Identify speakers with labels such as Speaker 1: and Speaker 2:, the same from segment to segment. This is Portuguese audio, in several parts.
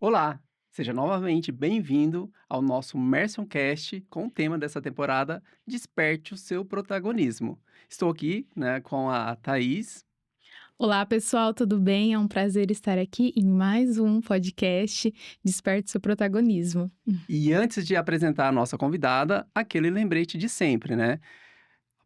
Speaker 1: Olá, seja novamente bem-vindo ao nosso Mersioncast com o tema dessa temporada Desperte o seu protagonismo. Estou aqui, com a Thaís.
Speaker 2: Olá, pessoal, tudo bem? É um prazer estar aqui em mais um podcast Desperte seu protagonismo.
Speaker 1: E antes de apresentar a nossa convidada, aquele lembrete de sempre, né?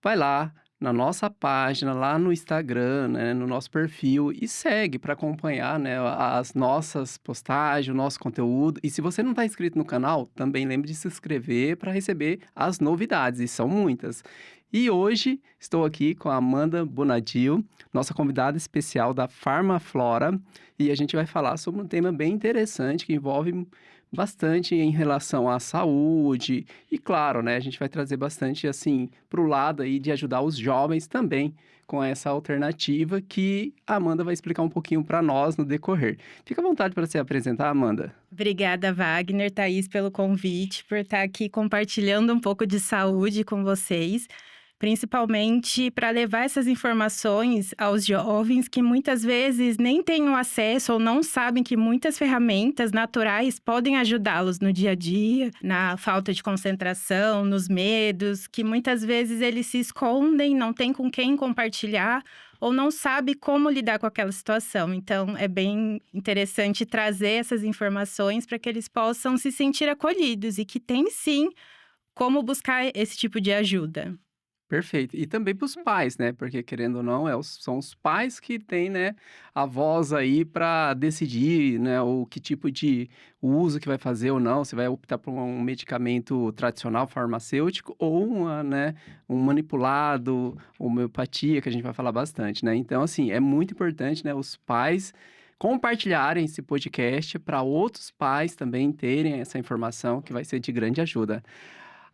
Speaker 1: Vai lá na nossa página, lá no Instagram, né, no nosso perfil e segue para acompanhar, né, as nossas postagens, o nosso conteúdo. E se você não está inscrito no canal, também lembre de se inscrever para receber as novidades, e são muitas. E hoje estou aqui com a Amanda Bonadil, nossa convidada especial da Farmaflora, e a gente vai falar sobre um tema bem interessante que envolve bastante em relação à saúde e claro, né, a gente vai trazer bastante assim para o lado aí de ajudar os jovens também com essa alternativa que a Amanda vai explicar um pouquinho para nós no decorrer. Fica à vontade para se apresentar, Amanda.
Speaker 3: Obrigada, Wagner, Thaís, pelo convite, por estar aqui compartilhando um pouco de saúde com vocês, principalmente para levar essas informações aos jovens que muitas vezes nem têm o acesso ou não sabem que muitas ferramentas naturais podem ajudá-los no dia a dia, na falta de concentração, nos medos, que muitas vezes eles se escondem, não tem com quem compartilhar ou não sabe como lidar com aquela situação. Então, é bem interessante trazer essas informações para que eles possam se sentir acolhidos e que tem sim como buscar esse tipo de ajuda.
Speaker 1: Perfeito. E também para os pais, né? Porque, querendo ou não, são os pais que têm, né, a voz aí para decidir, né, o que tipo de uso que vai fazer ou não, se vai optar por um medicamento tradicional farmacêutico ou um manipulado, homeopatia, que a gente vai falar bastante, né? Então, assim, é muito importante, né, os pais compartilharem esse podcast para outros pais também terem essa informação que vai ser de grande ajuda.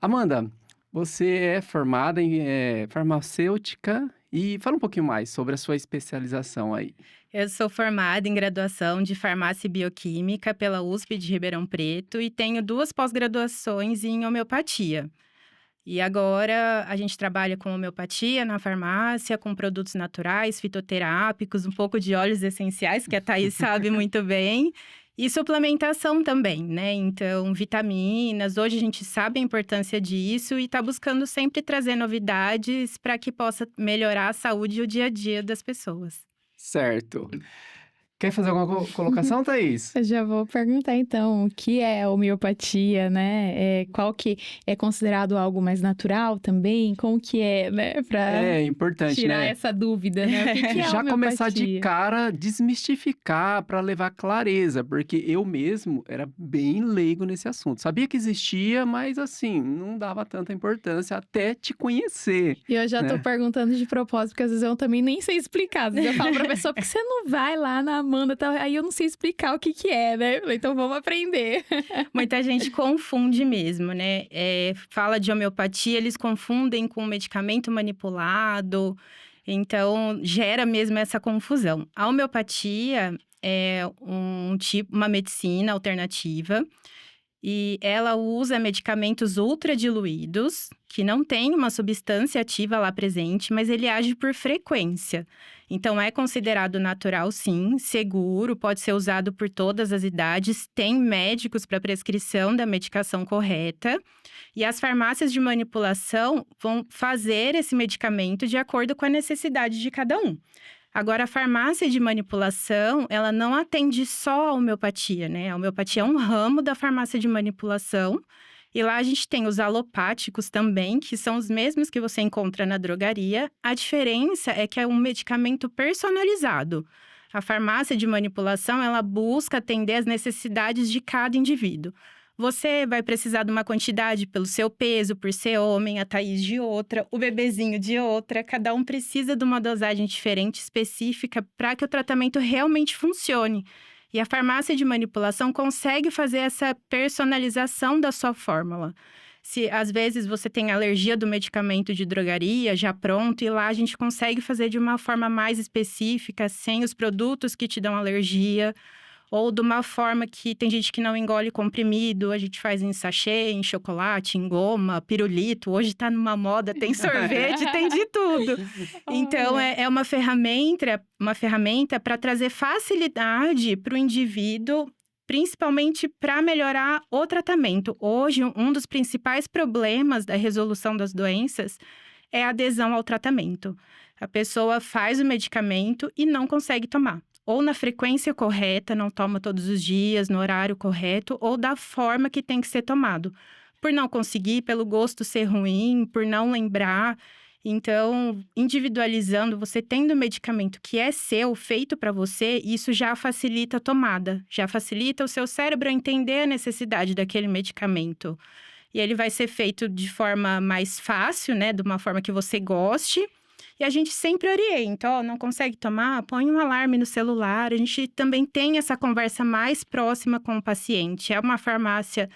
Speaker 1: Amanda, você é formada em farmacêutica e fala um pouquinho mais sobre a sua especialização aí.
Speaker 3: Eu sou formada em graduação de Farmácia e Bioquímica pela USP de Ribeirão Preto e tenho 2 pós-graduações em homeopatia. E agora a gente trabalha com homeopatia na farmácia, com produtos naturais, fitoterápicos, um pouco de óleos essenciais, que a Thaís sabe muito bem. E suplementação também, né? Então, vitaminas. Hoje a gente sabe a importância disso e está buscando sempre trazer novidades para que possa melhorar a saúde e o dia a dia das pessoas.
Speaker 1: Certo. Quer fazer alguma colocação, Thaís?
Speaker 2: Eu já vou perguntar então, o que é a homeopatia, né? Qual que é considerado algo mais natural também? Como que é, né? Para
Speaker 1: É importante,
Speaker 2: tirar
Speaker 1: né?
Speaker 2: essa dúvida, né? O que é a
Speaker 1: Já começar de
Speaker 2: homeopatia?
Speaker 1: cara, desmistificar para levar clareza, porque eu mesmo era bem leigo nesse assunto. Sabia que existia, mas assim, não dava tanta importância até te conhecer,
Speaker 2: E eu já tô
Speaker 1: né?
Speaker 2: perguntando de propósito, porque às vezes eu também nem sei explicar. Às vezes eu falo pra pessoa, por que você não vai lá na Amanda? Tal? Aí eu não sei explicar o que que é, né? Eu falei, então vamos aprender.
Speaker 3: Muita gente confunde mesmo, né? Fala de homeopatia, eles confundem com medicamento manipulado. Então, gera mesmo essa confusão. A homeopatia é uma medicina alternativa. E ela usa medicamentos ultradiluídos, que não tem uma substância ativa lá presente, mas ele age por frequência. Então, é considerado natural, sim, seguro, pode ser usado por todas as idades, tem médicos para prescrição da medicação correta. E as farmácias de manipulação vão fazer esse medicamento de acordo com a necessidade de cada um. Agora, a farmácia de manipulação, ela não atende só a homeopatia, né? A homeopatia é um ramo da farmácia de manipulação. E lá a gente tem os alopáticos também, que são os mesmos que você encontra na drogaria. A diferença é que é um medicamento personalizado. A farmácia de manipulação, ela busca atender as necessidades de cada indivíduo. Você vai precisar de uma quantidade pelo seu peso, por ser homem, a Thaís de outra, o bebezinho de outra. Cada um precisa de uma dosagem diferente, específica, para que o tratamento realmente funcione. E a farmácia de manipulação consegue fazer essa personalização da sua fórmula. Se às vezes você tem alergia do medicamento de drogaria já pronto, e lá a gente consegue fazer de uma forma mais específica, sem os produtos que te dão alergia. Ou de uma forma que tem gente que não engole comprimido, a gente faz em sachê, em chocolate, em goma, pirulito. Hoje tá numa moda, tem sorvete, tem de tudo. Então, é uma ferramenta para trazer facilidade para o indivíduo principalmente para melhorar o tratamento. Hoje, um dos principais problemas da resolução das doenças é a adesão ao tratamento. A pessoa faz o medicamento e não consegue tomar. Ou na frequência correta, não toma todos os dias, no horário correto, ou da forma que tem que ser tomado. Por não conseguir, pelo gosto ser ruim, por não lembrar. Então, individualizando, você tendo o medicamento que é seu, feito para você, isso já facilita a tomada. Já facilita o seu cérebro a entender a necessidade daquele medicamento. E ele vai ser feito de forma mais fácil, né? De uma forma que você goste. E a gente sempre orienta, ó, não consegue tomar? Põe um alarme no celular. A gente também tem essa conversa mais próxima com o paciente. É uma farmácia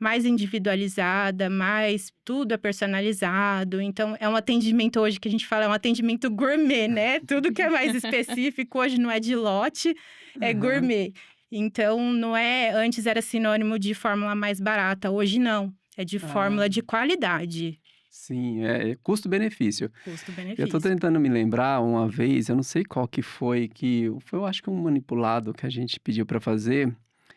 Speaker 3: mais individualizada, mais tudo é personalizado. Então, é um atendimento hoje que a gente fala, é um atendimento gourmet, né? Tudo que é mais específico hoje não é de lote, é gourmet. Então, não é... Antes era sinônimo de fórmula mais barata, hoje não. É de fórmula de qualidade.
Speaker 1: Sim, é custo-benefício. Eu
Speaker 3: Custo-benefício.
Speaker 1: tô tentando me lembrar uma vez, eu não sei qual que foi, eu acho que um manipulado que a gente pediu para fazer,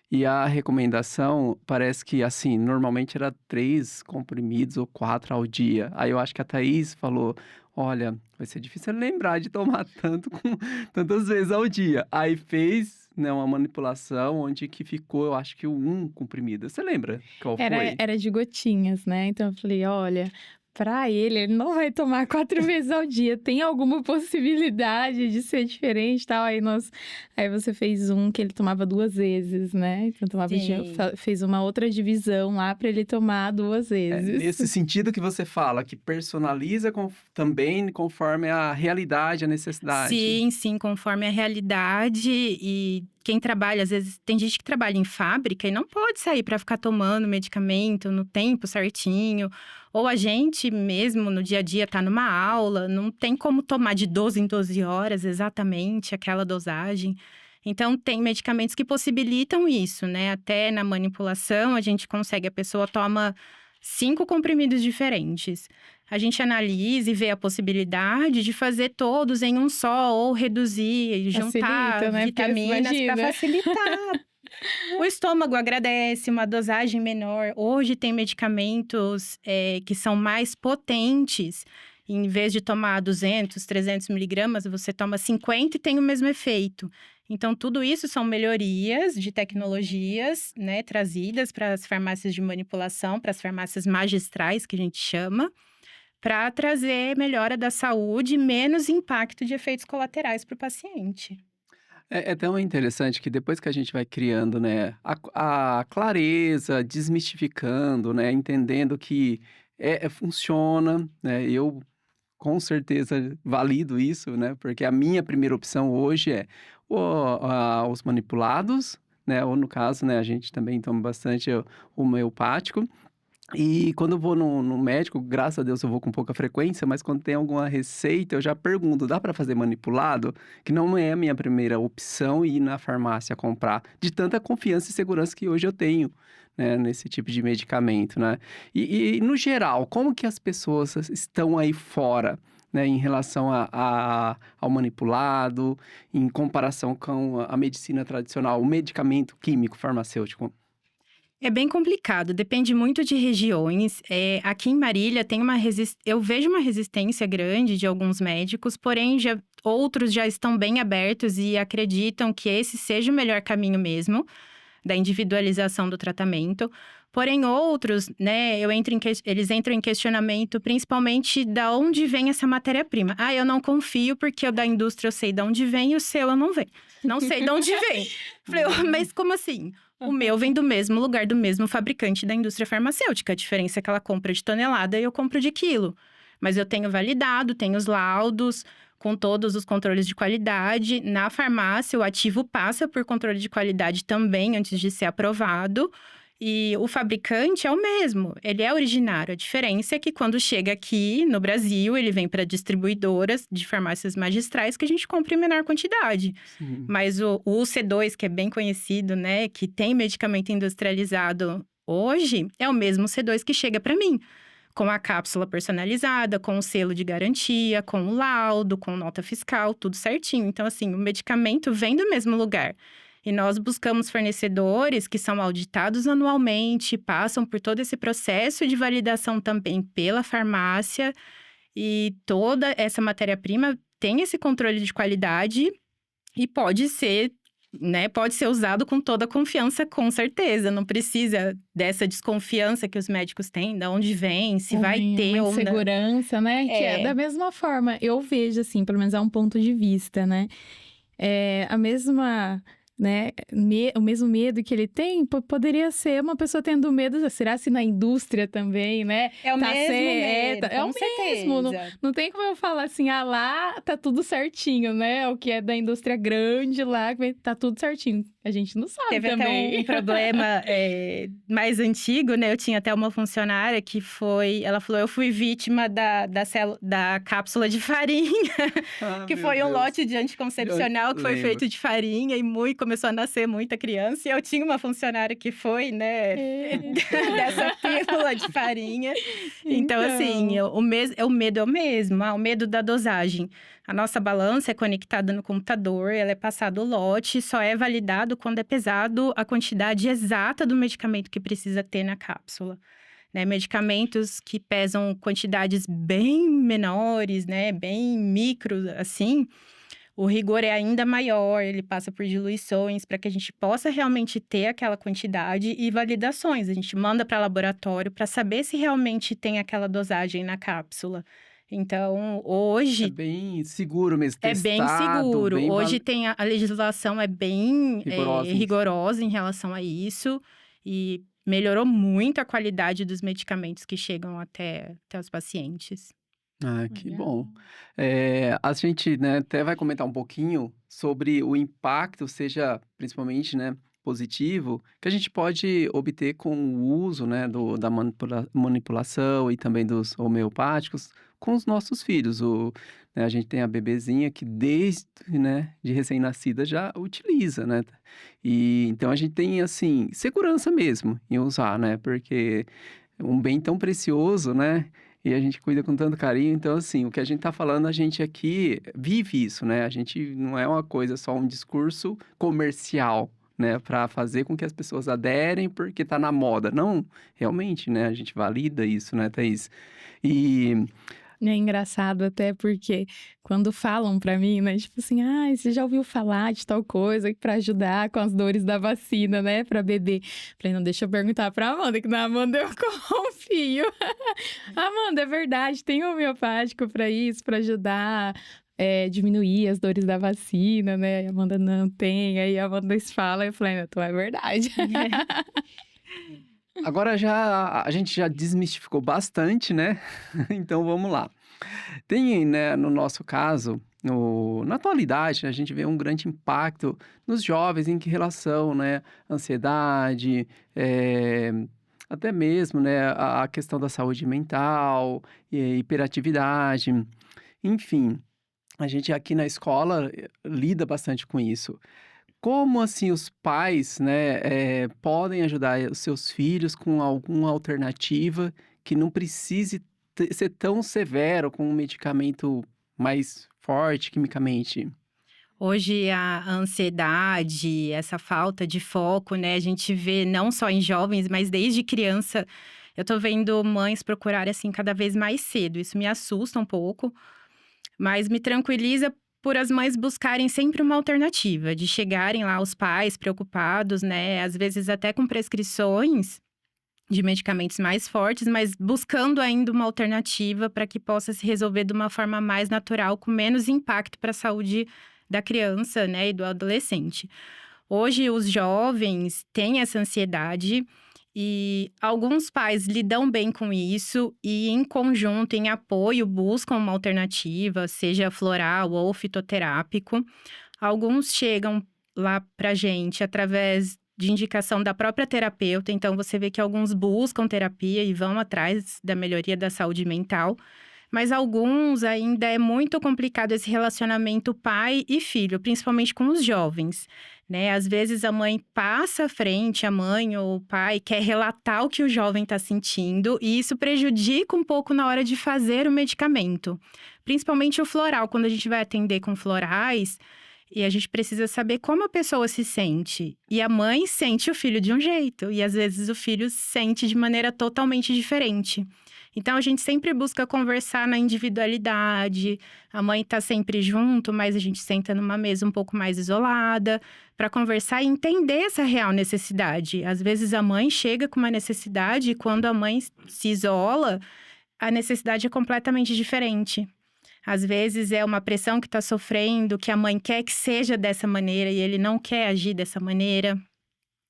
Speaker 1: e a recomendação parece que, assim, normalmente era 3 comprimidos ou 4 ao dia. Aí eu acho que a Thaís falou: olha, vai ser difícil lembrar de tomar tantas vezes ao dia. Aí fez, né, uma manipulação onde que ficou, eu acho que o 1 comprimido. Você lembra qual foi?
Speaker 2: Era de gotinhas, né? Então eu falei, olha, pra ele não vai tomar 4 vezes ao dia. Tem alguma possibilidade de ser diferente e tal? Aí você fez um que ele tomava 2 vezes, né? Então
Speaker 3: Sim.
Speaker 2: fez uma outra divisão lá pra ele tomar 2
Speaker 1: É
Speaker 2: vezes.
Speaker 1: nesse sentido que você fala, que personaliza também conforme a realidade, a necessidade.
Speaker 3: Sim, conforme a realidade. E quem trabalha, às vezes, tem gente que trabalha em fábrica e não pode sair para ficar tomando medicamento no tempo certinho. Ou a gente mesmo, no dia a dia, tá numa aula, não tem como tomar de 12 em 12 horas exatamente aquela dosagem. Então, tem medicamentos que possibilitam isso, né? Até na manipulação, a gente consegue, a pessoa toma 5 comprimidos diferentes. A gente analisa e vê a possibilidade de fazer todos em um só, ou reduzir, juntar
Speaker 2: Facilita, né? Porque
Speaker 3: vitaminas para
Speaker 2: imagina.
Speaker 3: facilitar. O estômago agradece uma dosagem menor. Hoje tem medicamentos que são mais potentes. Em vez de tomar 200, 300 miligramas, você toma 50 e tem o mesmo efeito. Então, tudo isso são melhorias de tecnologias, né, trazidas para as farmácias de manipulação, para as farmácias magistrais, que a gente chama, para trazer melhora da saúde e menos impacto de efeitos colaterais para o paciente.
Speaker 1: É tão interessante que depois que a gente vai criando, né, a clareza, desmistificando, né, entendendo que funciona, né, eu com certeza valido isso, né, porque a minha primeira opção hoje é os manipulados, né, ou no caso, né, a gente também toma bastante o homeopático. E quando eu vou no médico, graças a Deus eu vou com pouca frequência, mas quando tem alguma receita, eu já pergunto: dá para fazer manipulado? Que não é a minha primeira opção ir na farmácia comprar, de tanta confiança e segurança que hoje eu tenho, né, nesse tipo de medicamento, né? E no geral, como que as pessoas estão aí fora, né, em relação ao manipulado, em comparação com a medicina tradicional, o medicamento químico farmacêutico?
Speaker 3: É bem complicado, depende muito de regiões. Aqui em Marília tem eu vejo uma resistência grande de alguns médicos, porém outros já estão bem abertos e acreditam que esse seja o melhor caminho mesmo, da individualização do tratamento. Porém, outros, né, eles entram em questionamento principalmente da onde vem essa matéria-prima. Ah, eu não confio porque o da indústria eu sei de onde vem e o seu eu não não sei de onde vem. Falei, mas como assim? O meu vem do mesmo lugar, do mesmo fabricante da indústria farmacêutica. A diferença é que ela compra de tonelada e eu compro de quilo. Mas eu tenho validado, tenho os laudos, com todos os controles de qualidade. Na farmácia, o ativo passa por controle de qualidade também, antes de ser aprovado. E o fabricante é o mesmo, ele é originário. A diferença é que quando chega aqui no Brasil, ele vem para distribuidoras de farmácias magistrais que a gente compra em menor quantidade.
Speaker 1: Sim.
Speaker 3: Mas o C2, que é bem conhecido, né, que tem medicamento industrializado hoje, é o mesmo C2 que chega para mim. Com a cápsula personalizada, com o selo de garantia, com o laudo, com nota fiscal, tudo certinho. Então, assim, o medicamento vem do mesmo lugar. E nós buscamos fornecedores que são auditados anualmente, passam por todo esse processo de validação também pela farmácia. E toda essa matéria-prima tem esse controle de qualidade e pode ser, né, pode ser usado com toda a confiança, com certeza. Não precisa dessa desconfiança que os médicos têm, de onde vem, se vai ter
Speaker 2: uma
Speaker 3: ou não.
Speaker 2: insegurança, né? Que é
Speaker 3: É.
Speaker 2: da mesma forma. Eu vejo, assim, pelo menos é um ponto de vista, né? A mesma, né? O mesmo medo que ele tem, poderia ser uma pessoa tendo medo. Será se na indústria também, né?
Speaker 3: É o
Speaker 2: Tá
Speaker 3: mesmo
Speaker 2: certo,
Speaker 3: medo,
Speaker 2: é o
Speaker 3: com
Speaker 2: mesmo,
Speaker 3: certeza.
Speaker 2: Não tem como eu falar assim, lá tá tudo certinho, né? O que é da indústria grande lá, tá tudo certinho. A gente não sabe
Speaker 3: Teve
Speaker 2: também.
Speaker 3: até um problema mais antigo, né? Eu tinha até uma funcionária que ela falou, eu fui vítima da cápsula de farinha, que
Speaker 1: meu
Speaker 3: foi um
Speaker 1: Deus.
Speaker 3: lote de anticoncepcional que foi
Speaker 1: Lembro.
Speaker 3: feito de farinha e começou a nascer muita criança. E eu tinha uma funcionária que foi, né, dessa pílula de farinha. Então, assim, o medo é o mesmo, o medo da dosagem. A nossa balança é conectada no computador, ela é passado o lote, só é validado quando é pesado a quantidade exata do medicamento que precisa ter na cápsula. Né, medicamentos que pesam quantidades bem menores, né, bem micro, assim, o rigor é ainda maior, ele passa por diluições para que a gente possa realmente ter aquela quantidade e validações. A gente manda para laboratório para saber se realmente tem aquela dosagem na cápsula. Então,
Speaker 1: É
Speaker 3: hoje
Speaker 1: bem seguro mesmo,
Speaker 3: é bem
Speaker 1: testado,
Speaker 3: seguro.
Speaker 1: bem
Speaker 3: Hoje tem a legislação é bem
Speaker 1: rigorosa nisso.
Speaker 3: rigorosa em relação a isso e melhorou muito a qualidade dos medicamentos que chegam até os pacientes.
Speaker 1: Ah, que
Speaker 2: Legal.
Speaker 1: bom. A gente, né, até vai comentar um pouquinho sobre o impacto, seja principalmente, né, positivo, que a gente pode obter com o uso, né, da manipulação e também dos homeopáticos com os nossos filhos. Né, a gente tem a bebezinha que desde, né, de recém-nascida já utiliza, né? E então a gente tem, assim, segurança mesmo em usar, né? Porque é um bem tão precioso, né? E a gente cuida com tanto carinho. Então, assim, o que a gente tá falando, a gente aqui vive isso, né? A gente não é uma coisa só um discurso comercial, né? Para fazer com que as pessoas aderem porque tá na moda. Não, realmente, né? A gente valida isso, né, Thaís? E
Speaker 2: É engraçado até porque quando falam pra mim, né, tipo assim, você já ouviu falar de tal coisa pra ajudar com as dores da vacina, né, pra bebê. Falei, não, deixa eu perguntar pra Amanda, que na Amanda eu confio. Amanda, é verdade, tem homeopático pra isso, pra ajudar, diminuir as dores da vacina, né? E a Amanda não tem, aí a Amanda fala, eu falei, então é verdade.
Speaker 1: agora a gente já desmistificou bastante, né? Então vamos lá. Tem, né, no nosso caso, na atualidade, a gente vê um grande impacto nos jovens em que relação, né, ansiedade, até mesmo, né, a questão da saúde mental, hiperatividade, enfim. A gente aqui na escola lida bastante com isso. Como assim os pais, né, podem ajudar os seus filhos com alguma alternativa que não precise ser tão severo com um medicamento mais forte quimicamente?
Speaker 3: Hoje a ansiedade, essa falta de foco, né, a gente vê não só em jovens, mas desde criança. Eu tô vendo mães procurarem, assim, cada vez mais cedo. Isso me assusta um pouco, mas me tranquiliza por as mães buscarem sempre uma alternativa, de chegarem lá os pais preocupados, né, às vezes até com prescrições de medicamentos mais fortes, mas buscando ainda uma alternativa para que possa se resolver de uma forma mais natural, com menos impacto para a saúde da criança, né, e do adolescente. Hoje, os jovens têm essa ansiedade e alguns pais lidam bem com isso e, em conjunto, em apoio, buscam uma alternativa, seja floral ou fitoterápico. Alguns chegam lá pra gente através de indicação da própria terapeuta, então você vê que alguns buscam terapia e vão atrás da melhoria da saúde mental, mas alguns ainda é muito complicado esse relacionamento pai e filho, principalmente com os jovens, né? Às vezes a mãe passa à frente, a mãe ou o pai quer relatar o que o jovem está sentindo e isso prejudica um pouco na hora de fazer o medicamento. Principalmente o floral, quando a gente vai atender com florais, E a gente precisa saber como a pessoa se sente. E a mãe sente o filho de um jeito, e às vezes o filho sente de maneira totalmente diferente. Então a gente sempre busca conversar na individualidade. A mãe tá sempre junto, mas a gente senta numa mesa um pouco mais isolada para conversar e entender essa real necessidade. Às vezes a mãe chega com uma necessidade e quando a mãe se isola, a necessidade é completamente diferente. Às vezes é uma pressão que está sofrendo, que a mãe quer que seja dessa maneira e ele não quer agir dessa maneira.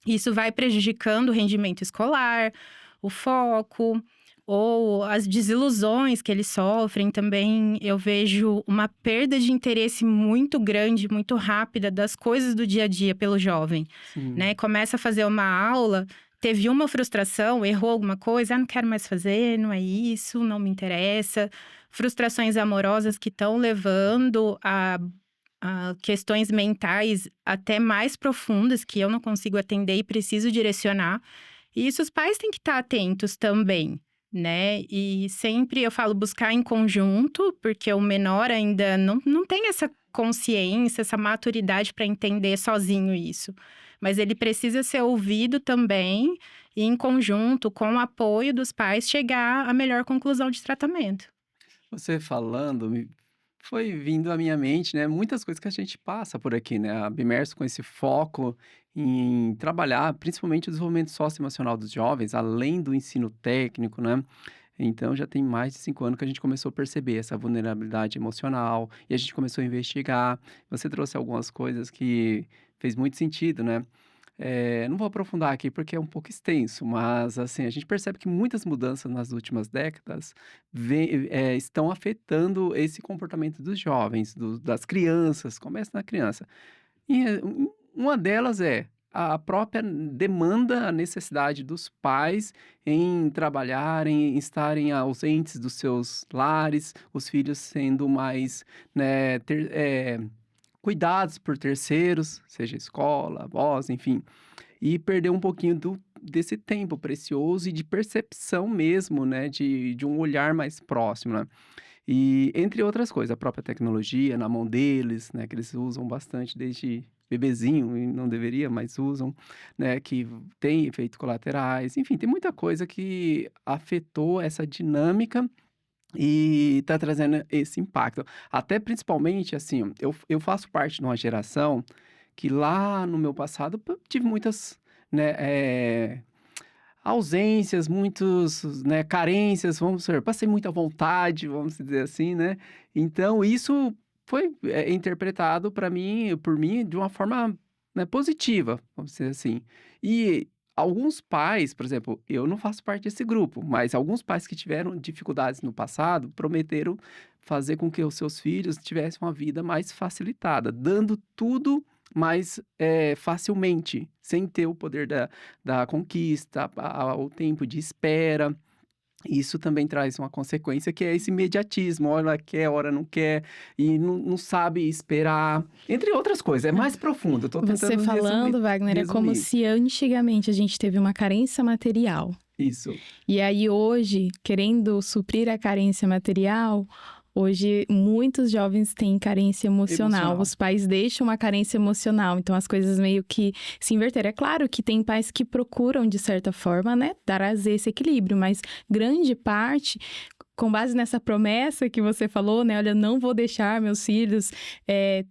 Speaker 3: Isso vai prejudicando o rendimento escolar, o foco, ou as desilusões que eles sofrem também. Eu vejo uma perda de interesse muito grande, muito rápida das coisas do dia a dia pelo jovem,
Speaker 1: Sim.
Speaker 3: né? Começa a fazer uma aula, teve uma frustração, errou alguma coisa, não quero mais fazer, não é isso, não me interessa. Frustrações amorosas que estão levando a questões mentais até mais profundas que eu não consigo atender e preciso direcionar. E isso os pais têm que estar atentos também, né? E sempre eu falo buscar em conjunto, porque o menor ainda não tem essa consciência, essa maturidade para entender sozinho isso. Mas ele precisa ser ouvido também e em conjunto, com o apoio dos pais, chegar à melhor conclusão de tratamento.
Speaker 1: Você falando, foi vindo à minha mente, né, muitas coisas que a gente passa por aqui, né, imerso com esse foco em trabalhar, principalmente o desenvolvimento socioemocional dos jovens, além do ensino técnico, né. Então já tem mais de 5 anos que a gente começou a perceber essa vulnerabilidade emocional, e a gente começou a investigar. Você trouxe algumas coisas que fez muito sentido, né. Não vou aprofundar aqui porque é um pouco extenso, mas, assim, a gente percebe que muitas mudanças nas últimas décadas estão afetando esse comportamento dos jovens, das crianças, começa na criança. E, uma delas é a própria demanda, a necessidade dos pais em trabalharem, em estarem ausentes dos seus lares, os filhos sendo mais, né, cuidados por terceiros, seja escola, avós, enfim, e perder um pouquinho desse tempo precioso e de percepção mesmo, né, de um olhar mais próximo, né. E entre outras coisas, a própria tecnologia na mão deles, né, que eles usam bastante desde bebezinho e não deveria, mas usam, né, que tem efeitos colaterais, enfim, tem muita coisa que afetou essa dinâmica e tá trazendo esse impacto. Até principalmente, assim, ó, eu faço parte de uma geração que lá no meu passado tive muitas, né, ausências, muitos, né, carências, vamos dizer, passei muita vontade, vamos dizer assim, né. Então isso foi, interpretado por mim de uma forma, né, positiva, vamos dizer assim. E alguns pais, por exemplo, eu não faço parte desse grupo, mas alguns pais que tiveram dificuldades no passado prometeram fazer com que os seus filhos tivessem uma vida mais facilitada, dando tudo mais, facilmente, sem ter o poder da conquista, o tempo de espera. Isso também traz uma consequência que é esse imediatismo, hora quer, hora não quer, e não sabe esperar, entre outras coisas, é mais profundo, eu tô
Speaker 2: Você
Speaker 1: tentando
Speaker 2: falando, Wagner, é como
Speaker 1: resumir.
Speaker 2: se antigamente a gente teve uma carência material.
Speaker 1: Isso,
Speaker 2: E aí hoje, querendo suprir a carência material, hoje muitos jovens têm carência emocional.
Speaker 1: emocional.
Speaker 2: Os pais deixam uma carência emocional, então as coisas meio que se inverteram. É claro que tem pais que procuram, de certa forma, né, trazer esse equilíbrio, mas grande parte, com base nessa promessa que você falou, né? Olha, eu não vou deixar meus filhos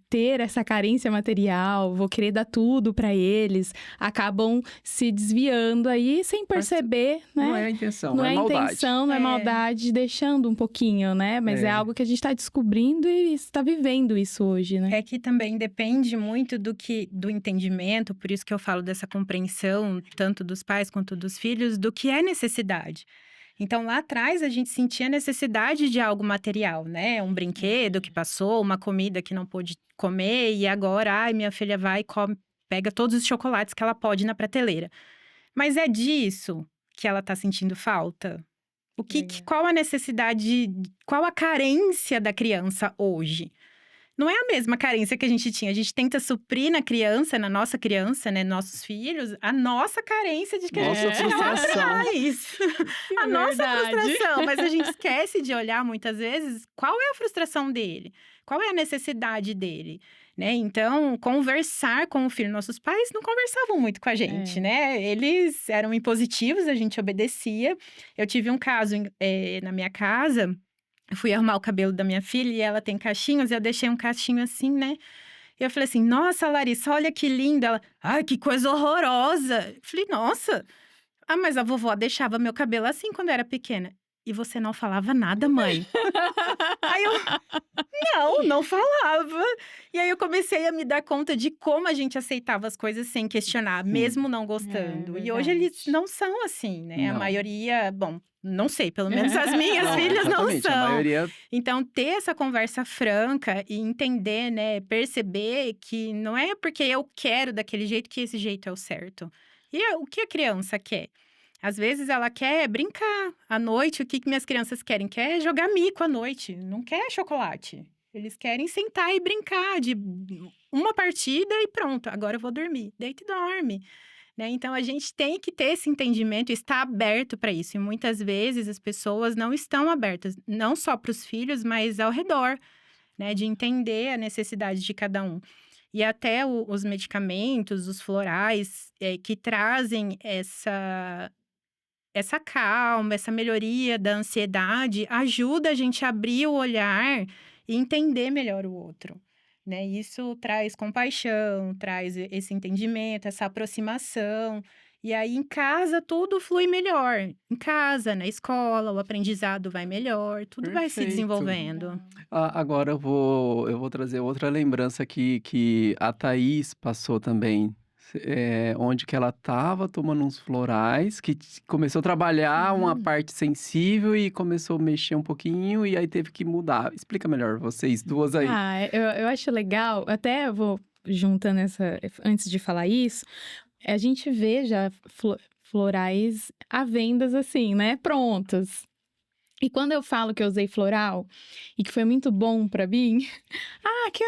Speaker 2: ter essa carência material, vou querer dar tudo para eles, acabam se desviando aí sem perceber, né?
Speaker 1: Não é a intenção,
Speaker 2: Não
Speaker 1: é
Speaker 2: é
Speaker 1: maldade.
Speaker 2: intenção, não é
Speaker 3: É.
Speaker 2: maldade, deixando um pouquinho, né? Mas é
Speaker 1: É.
Speaker 2: algo que a gente está descobrindo e está vivendo isso hoje, né?
Speaker 3: É que também depende muito do entendimento, por isso que eu falo dessa compreensão, tanto dos pais quanto dos filhos, do que é necessidade. Então, lá atrás, a gente sentia necessidade de algo material, né? Um brinquedo que passou, uma comida que não pôde comer, e agora, ai, minha filha vai e come, pega todos os chocolates que ela pode na prateleira. Mas é disso que ela tá sentindo falta?
Speaker 2: Legal.
Speaker 3: Qual a necessidade, qual a carência da criança hoje? não é a mesma carência que a gente tinha. A gente tenta suprir na criança, na nossa criança, né, nossos filhos, a nossa carência de que a
Speaker 1: Nossa
Speaker 3: gente tinha lá
Speaker 1: frustração.
Speaker 3: atrás. A nossa
Speaker 2: Verdade.
Speaker 3: frustração, mas a gente esquece de olhar muitas vezes qual é a frustração dele, qual é a necessidade dele, né? Então, conversar com o filho, nossos pais não conversavam muito com a gente, né? Eles eram impositivos, a gente obedecia. Eu tive um caso na minha casa, eu fui arrumar o cabelo da minha filha e ela tem cachinhos, e eu deixei um cachinho assim, né? E eu falei assim, nossa, Larissa, olha que linda. Ela, ai, que coisa horrorosa. Eu falei, nossa. Ah, mas a vovó deixava meu cabelo assim quando eu era pequena. E você não falava nada, mãe? Aí eu, não falava. E aí eu comecei a me dar conta de como a gente aceitava as coisas sem questionar, mesmo não gostando. E hoje eles
Speaker 2: verdade.
Speaker 3: não são assim, né? A
Speaker 1: Não.
Speaker 3: maioria, bom, não sei, pelo menos as minhas
Speaker 1: Não,
Speaker 3: filhas não
Speaker 1: exatamente. A
Speaker 3: são.
Speaker 1: maioria
Speaker 3: Então, ter essa conversa franca e entender, né, perceber que não é porque eu quero daquele jeito que esse jeito é o certo. E o que a criança quer? Às vezes ela quer brincar à noite. O que minhas crianças querem? Quer jogar mico à noite, não quer chocolate. Eles querem sentar e brincar de uma partida e pronto, agora eu vou dormir. Deita e dorme. Né? Então, a gente tem que ter esse entendimento e estar aberto para isso. E muitas vezes as pessoas não estão abertas, não só para os filhos, mas ao redor, né? De entender a necessidade de cada um. E até os medicamentos, os florais, que trazem essa calma, essa melhoria da ansiedade, ajuda a gente a abrir o olhar e entender melhor o outro. Né? Isso traz compaixão, traz esse entendimento, essa aproximação. E aí, em casa, tudo flui melhor. Em casa, na escola, o aprendizado vai melhor, tudo vai se
Speaker 1: perfeito.
Speaker 3: desenvolvendo.
Speaker 1: Agora eu vou trazer outra lembrança que a Thaís passou também. Onde que ela estava tomando uns florais, que começou a trabalhar uma parte sensível e começou a mexer um pouquinho e aí teve que mudar. Explica melhor, vocês duas aí.
Speaker 2: Eu acho legal, até eu vou juntando antes de falar isso, a gente vê já florais à vendas assim, né, prontos. E quando eu falo que eu usei floral e que foi muito bom pra mim,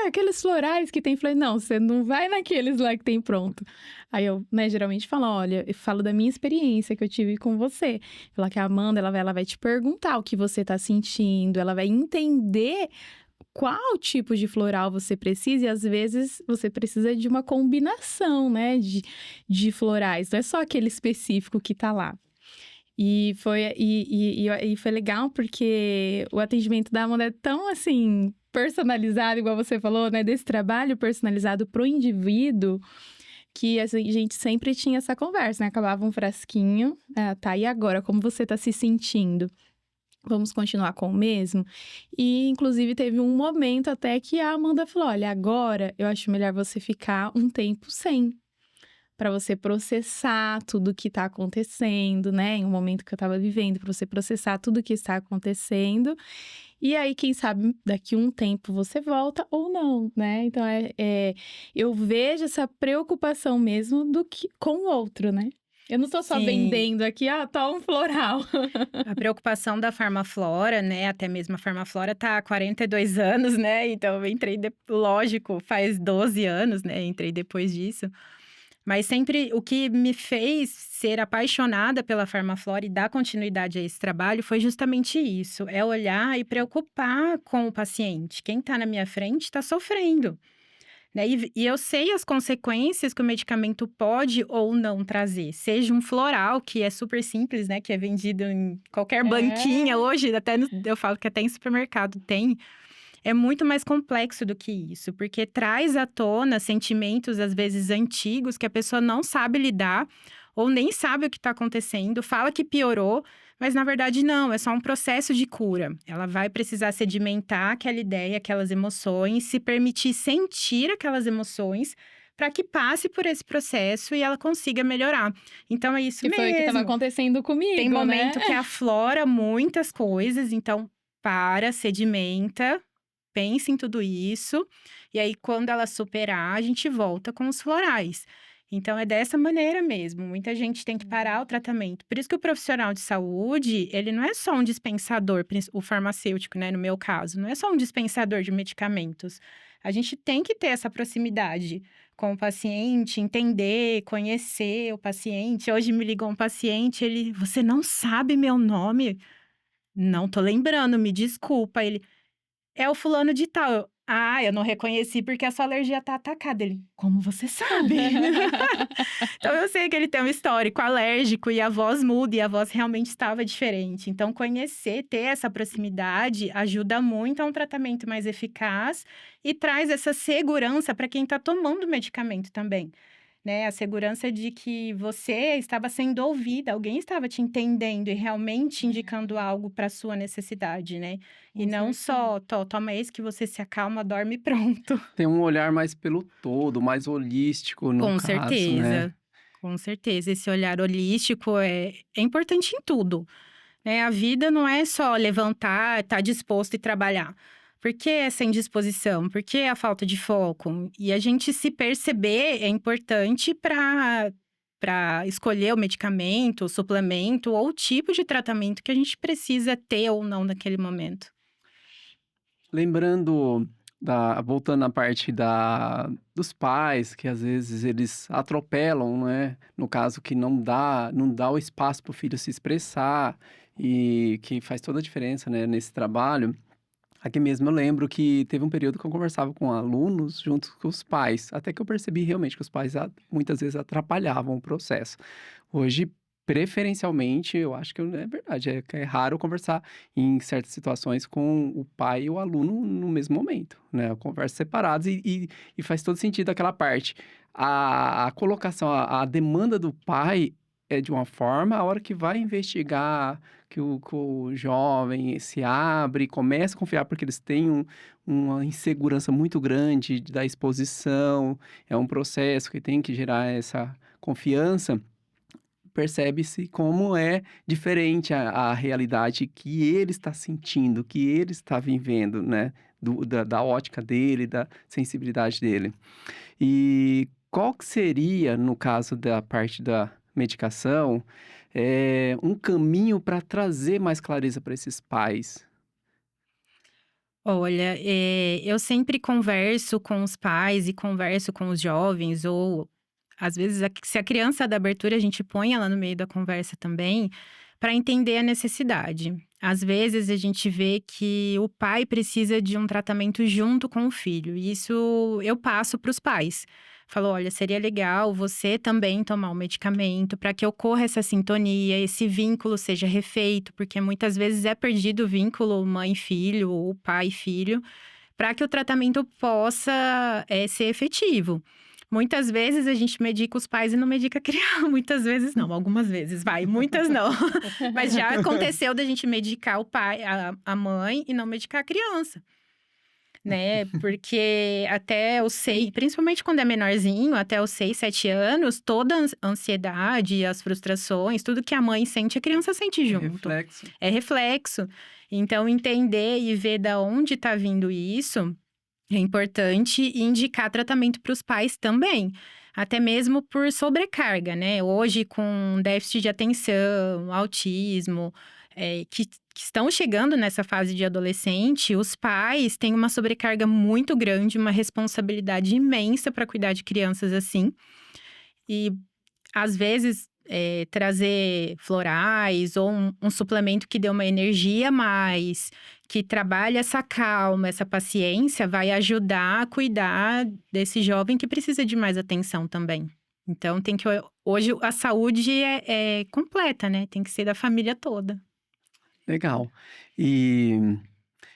Speaker 2: aqueles florais que tem, falei, não, você não vai naqueles lá que tem pronto. Aí eu, né, geralmente falo, olha, eu falo da minha experiência que eu tive com você. Falar que a Amanda, ela vai te perguntar o que você tá sentindo, ela vai entender qual tipo de floral você precisa, e às vezes você precisa de uma combinação, né, de florais, não é só aquele específico que tá lá. E foi legal porque o atendimento da Amanda é tão, assim, personalizado, igual você falou, né? Desse trabalho personalizado pro indivíduo, que assim, a gente sempre tinha essa conversa, né? Acabava um frasquinho, tá, e agora? Como você tá se sentindo? Vamos continuar com o mesmo? E, inclusive, teve um momento até que a Amanda falou, olha, agora eu acho melhor você ficar um tempo sem. Para você processar tudo que tá acontecendo, né? Em um momento que eu tava vivendo, para você processar tudo que está acontecendo. E aí, quem sabe, daqui um tempo você volta ou não, né? Então, eu vejo essa preocupação mesmo com o outro, né? Eu não tô só
Speaker 3: Sim.
Speaker 2: vendendo aqui, tá um floral.
Speaker 3: A preocupação da Farmaflora, né? Até mesmo a Farmaflora tá há 42 anos, né? Então, eu entrei, lógico, faz 12 anos, né? Entrei depois disso. Mas sempre o que me fez ser apaixonada pela Farmaflora e dar continuidade a esse trabalho foi justamente isso. É olhar e preocupar com o paciente. Quem está na minha frente está sofrendo. Né? E eu sei as consequências que o medicamento pode ou não trazer. Seja um floral, que é super simples, né? Que é vendido em qualquer banquinha hoje. Eu falo que até em supermercado tem. É muito mais complexo do que isso, porque traz à tona sentimentos, às vezes, antigos, que a pessoa não sabe lidar, ou nem sabe o que está acontecendo, fala que piorou, mas na verdade não, é só um processo de cura. Ela vai precisar sedimentar aquela ideia, aquelas emoções, se permitir sentir aquelas emoções, para que passe por esse processo e ela consiga melhorar. Então, é isso mesmo.
Speaker 2: E foi o que estava acontecendo comigo,
Speaker 3: Tem momento
Speaker 2: né?
Speaker 3: que aflora muitas coisas, então, sedimenta, pense em tudo isso, e aí quando ela superar, a gente volta com os florais. Então, é dessa maneira mesmo. Muita gente tem que parar o tratamento. Por isso que o profissional de saúde, ele não é só um dispensador, o farmacêutico, né, no meu caso, não é só um dispensador de medicamentos. A gente tem que ter essa proximidade com o paciente, entender, conhecer o paciente. Hoje me ligou um paciente, você não sabe meu nome? Não tô lembrando, me desculpa. Ele, é o fulano de tal. Eu não reconheci porque a sua alergia tá atacada. Ele, como você sabe? Então, eu sei que ele tem um histórico alérgico e a voz muda, e a voz realmente estava diferente. Então, conhecer, ter essa proximidade ajuda muito a um tratamento mais eficaz e traz essa segurança para quem está tomando o medicamento também, né? A segurança de que você estava sendo ouvida, alguém estava te entendendo e realmente indicando algo para sua necessidade, né? E
Speaker 2: Com
Speaker 3: não
Speaker 2: certeza.
Speaker 3: só, toma esse que você se acalma, dorme e pronto.
Speaker 1: Tem um olhar mais pelo todo, mais holístico no
Speaker 3: Com
Speaker 1: caso, né?
Speaker 3: certeza, com certeza. Esse olhar holístico é importante em tudo, né? A vida não é só levantar, estar disposto e trabalhar. Por que essa indisposição? Por que a falta de foco? E a gente se perceber é importante para escolher o medicamento, o suplemento ou o tipo de tratamento que a gente precisa ter ou não naquele momento.
Speaker 1: Lembrando voltando à parte dos pais, que às vezes eles atropelam, né? No caso que não dá o espaço para o filho se expressar e que faz toda a diferença, né, nesse trabalho. Aqui mesmo eu lembro que teve um período que eu conversava com alunos junto com os pais, até que eu percebi realmente que os pais muitas vezes atrapalhavam o processo. Hoje, preferencialmente, eu acho que é verdade, que é raro conversar em certas situações com o pai e o aluno no mesmo momento, né? Eu converso separados e faz todo sentido aquela parte. A colocação, a demanda do pai é de uma forma, a hora que vai investigar, que o jovem se abre, começa a confiar, porque eles têm uma insegurança muito grande da exposição, é um processo que tem que gerar essa confiança, percebe-se como é diferente a realidade que ele está sentindo, que ele está vivendo, né? Da ótica dele, da sensibilidade dele. E qual que seria, no caso da parte da medicação, um caminho para trazer mais clareza para esses pais?
Speaker 3: Olha, eu sempre converso com os pais e converso com os jovens, ou às vezes, se a criança dá abertura, a gente põe ela no meio da conversa também, para entender a necessidade. Às vezes, a gente vê que o pai precisa de um tratamento junto com o filho, e isso eu passo para os pais. Falo, olha, seria legal você também tomar o medicamento para que ocorra essa sintonia, esse vínculo seja refeito, porque muitas vezes é perdido o vínculo mãe-filho ou pai-filho, para que o tratamento possa ser efetivo. Muitas vezes a gente medica os pais e não medica a criança. Muitas vezes não, algumas vezes, muitas não. Mas já aconteceu da gente medicar o pai, a mãe e não medicar a criança, né? Porque até os 6, principalmente quando é menorzinho, até os 6, 7 anos, toda a ansiedade, as frustrações, tudo que a mãe sente, a criança sente junto.
Speaker 1: Reflexo.
Speaker 3: É reflexo. Então, entender e ver da onde tá vindo isso é importante, e indicar tratamento para os pais também. Até mesmo por sobrecarga, né? Hoje, com déficit de atenção, autismo, que estão chegando nessa fase de adolescente, os pais têm uma sobrecarga muito grande, uma responsabilidade imensa para cuidar de crianças assim. E, às vezes, trazer florais ou um suplemento que dê uma energia a mais, que trabalhe essa calma, essa paciência, vai ajudar a cuidar desse jovem que precisa de mais atenção também. Então, hoje a saúde é completa, né? Tem que ser da família toda.
Speaker 1: Legal. E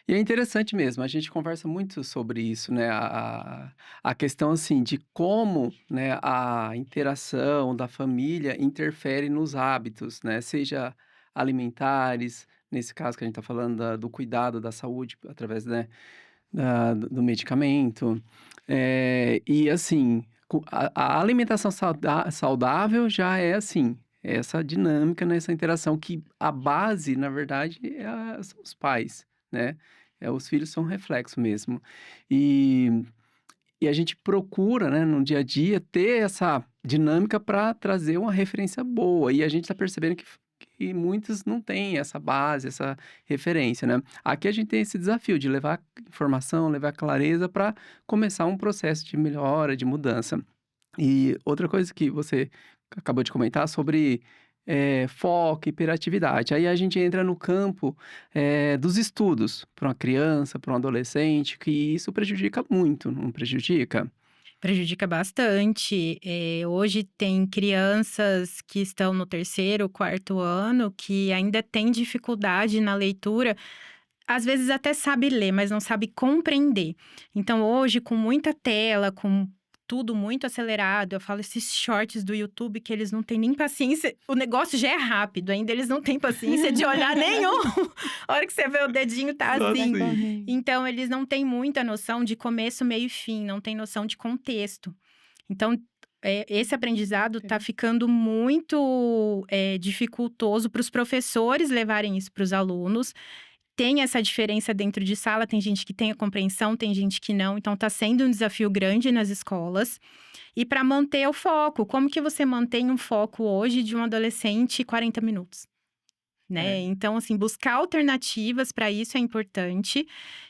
Speaker 1: é interessante mesmo, a gente conversa muito sobre isso, né? A questão, assim, de como, né, a interação da família interfere nos hábitos, né? Seja alimentares, nesse caso que a gente está falando do cuidado da saúde através, né, do medicamento. E assim, a alimentação saudável já é assim, essa dinâmica, né, essa interação que a base, na verdade, são os pais, né? Os filhos são um reflexo mesmo. E E a gente procura, né, no dia a dia, ter essa dinâmica para trazer uma referência boa. E a gente está percebendo que muitos não têm essa base, essa referência, né? Aqui a gente tem esse desafio de levar informação, levar clareza para começar um processo de melhora, de mudança. E outra coisa que você acabou de comentar sobre foco, hiperatividade. Aí a gente entra no campo dos estudos para uma criança, para um adolescente, que isso prejudica muito, não prejudica?
Speaker 3: Prejudica bastante. Hoje tem crianças que estão no terceiro, quarto ano que ainda têm dificuldade na leitura. Às vezes até sabe ler, mas não sabe compreender. Então, hoje, com muita tela, com tudo muito acelerado, eu falo esses shorts do YouTube que eles não têm nem paciência. O negócio já é rápido, ainda eles não têm paciência de olhar nenhum. A hora que você vê o dedinho tá
Speaker 1: Só
Speaker 3: assim.
Speaker 1: assim.
Speaker 3: Então, eles não têm muita noção de começo, meio e fim, não têm noção de contexto. Então, esse aprendizado está ficando muito dificultoso para os professores levarem isso para os alunos. Tem essa diferença dentro de sala, tem gente que tem a compreensão, tem gente que não. Então, está sendo um desafio grande nas escolas. E para manter o foco, como que você mantém um foco hoje de um adolescente 40 minutos? Né? Então, assim, buscar alternativas para isso é importante.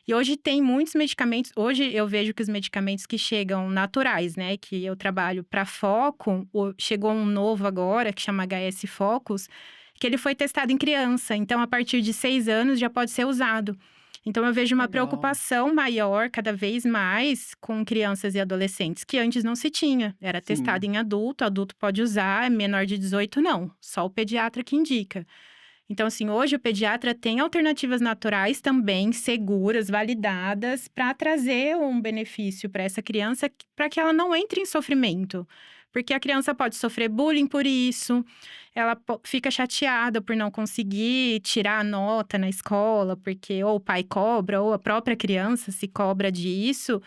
Speaker 3: E hoje tem muitos medicamentos. Hoje eu vejo que os medicamentos que chegam naturais, né? Que eu trabalho para foco, chegou um novo agora, que chama HS Focus, que ele foi testado em criança. Então, a partir de 6 anos já pode ser usado. Então, eu vejo uma
Speaker 1: Legal.
Speaker 3: preocupação maior, cada vez mais, com crianças e adolescentes, que antes não se tinha. Era
Speaker 1: Sim.
Speaker 3: testado em adulto pode usar, menor de 18 não. Só o pediatra que indica. Então, assim, hoje o pediatra tem alternativas naturais também, seguras, validadas, para trazer um benefício para essa criança, para que ela não entre em sofrimento. Porque a criança pode sofrer bullying por isso, ela fica chateada por não conseguir tirar a nota na escola, porque ou o pai cobra, ou a própria criança se cobra disso.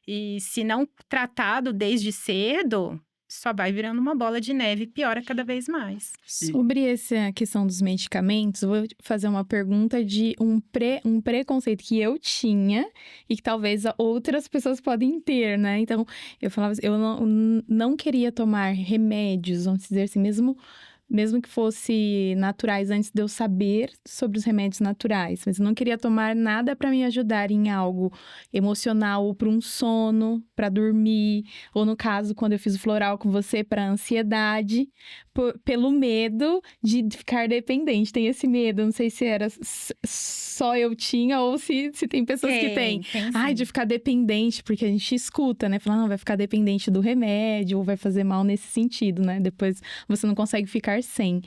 Speaker 3: E se não tratado desde cedo, só vai virando uma bola de neve e piora cada vez mais.
Speaker 2: Sobre essa questão dos medicamentos, eu vou fazer uma pergunta de um preconceito que eu tinha e que talvez outras pessoas podem ter, né? Então, eu falava assim, eu não queria tomar remédios, vamos dizer assim, mesmo que fosse naturais, antes de eu saber sobre os remédios naturais. Mas eu não queria tomar nada para me ajudar em algo emocional, ou para um sono, para dormir. Ou no caso, quando eu fiz o floral com você, para ansiedade, pelo medo de ficar dependente. Tem esse medo, não sei se era só eu tinha ou se tem pessoas que têm. Ai, de ficar dependente, porque a gente escuta, né? Falar, não, vai ficar dependente do remédio, ou vai fazer mal nesse sentido, né? Depois você não consegue ficar sem.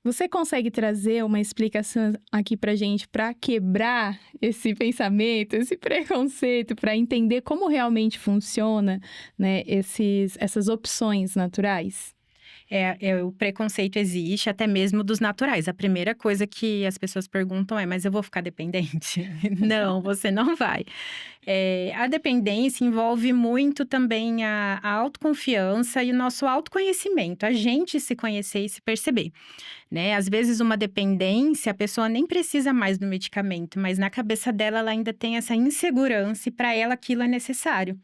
Speaker 2: Você consegue trazer uma explicação aqui pra gente para quebrar esse pensamento, esse preconceito, para entender como realmente funciona, né, essas opções naturais?
Speaker 3: O preconceito existe, até mesmo dos naturais. A primeira coisa que as pessoas perguntam é: mas eu vou ficar dependente? Não, você não vai. A dependência envolve muito também a autoconfiança e o nosso autoconhecimento. A gente se conhecer e se perceber, né? Às vezes, uma dependência, a pessoa nem precisa mais do medicamento, mas na cabeça dela, ela ainda tem essa insegurança e para ela aquilo é necessário.